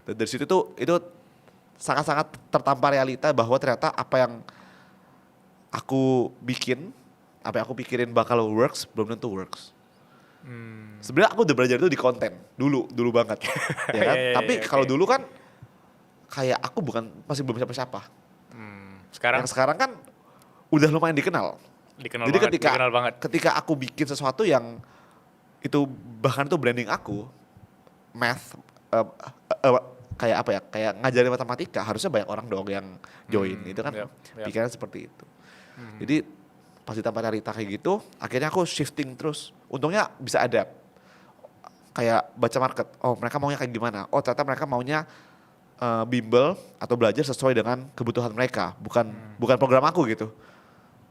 Dan dari situ tuh itu sangat-sangat tertampar realita bahwa ternyata apa yang aku bikin, apa yang aku pikirin bakal works, belum tentu works. Sebenarnya aku udah belajar itu di konten dulu banget, ya kan? Tapi kalau dulu kan kayak aku masih belum siapa-siapa. Sekarang? Yang sekarang kan udah lumayan dikenal. Jadi dikenal banget. ketika aku bikin sesuatu yang itu bahkan itu branding aku, math, kayak apa ya? Kayak ngajarin matematika, harusnya banyak orang dong yang join. Itu kan pikiran seperti itu. Jadi pas ditambah realita kayak gitu, akhirnya aku shifting terus. Untungnya bisa adapt. Kayak baca market, oh mereka maunya kayak gimana? Oh ternyata mereka maunya bimbel atau belajar sesuai dengan kebutuhan mereka, bukan program aku gitu.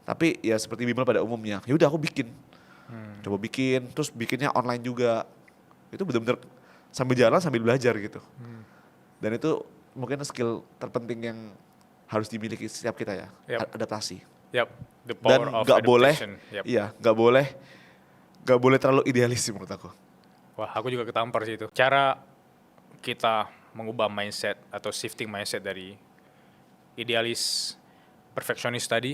Tapi ya seperti bimbel pada umumnya. Ya udah aku bikin. Coba bikin, terus bikinnya online juga. Itu benar-benar sambil jalan sambil belajar gitu. Dan itu mungkin skill terpenting yang harus dimiliki setiap kita ya, adaptasi. The power of adaptation. Nggak boleh terlalu idealis sih menurut aku. Wah, aku juga ketampar sih itu. Cara kita mengubah mindset atau shifting mindset dari idealis perfeksionis tadi,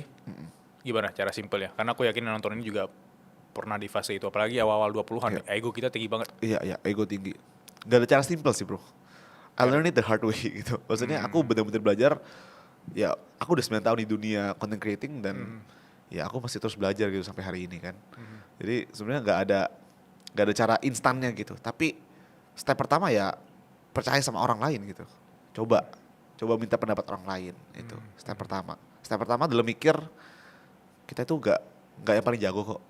gimana cara simpel ya? Karena aku yakin yang nonton ini juga pernah di fase itu, apalagi awal-awal 20-an, ego kita tinggi banget. Iya, ego tinggi. Gak ada cara simpel sih bro. I learned it the hard way gitu. Maksudnya aku benar-benar belajar, ya aku udah 9 tahun di dunia content creating dan ya aku masih terus belajar gitu sampai hari ini kan. Jadi sebenarnya gak ada cara instannya gitu. Tapi step pertama ya percaya sama orang lain gitu. Coba minta pendapat orang lain itu step pertama. Step pertama dalam mikir kita itu gak yang paling jago kok.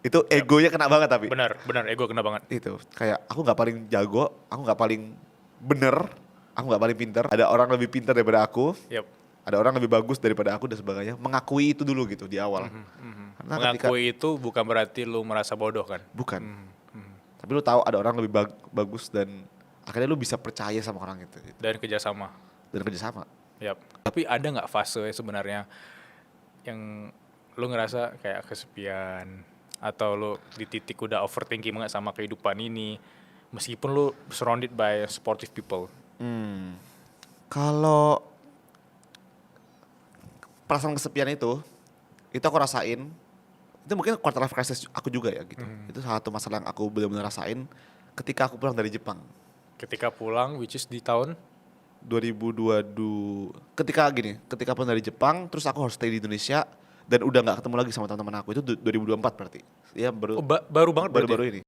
Itu egonya kena banget tapi. Benar ego kena banget. Itu kayak aku gak paling jago, aku gak paling bener, aku gak paling pinter. Ada orang lebih pinter daripada aku. Ada orang lebih bagus daripada aku dan sebagainya. Mengakui itu dulu gitu di awal. Karena mengakui itu bukan berarti lu merasa bodoh kan? Bukan. Tapi lu tahu ada orang lebih bagus dan akhirnya lu bisa percaya sama orang itu. Gitu. Dan kerjasama. Tapi ada nggak fase sebenarnya yang lu ngerasa kayak kesepian atau lu di titik udah overthinking banget sama kehidupan ini meskipun lu surrounded by supportive people? Kalau perasaan kesepian itu aku rasain. Itu mungkin quarter life crisis aku juga ya gitu. Itu salah satu masalah yang aku benar-benar rasain ketika aku pulang dari Jepang. Ketika pulang, which is di tahun? 2022. Ketika pulang dari Jepang, terus aku harus stay di Indonesia dan udah nggak ketemu lagi sama teman-teman aku. Itu 2024 berarti. Ya baru banget berarti. Baru ini.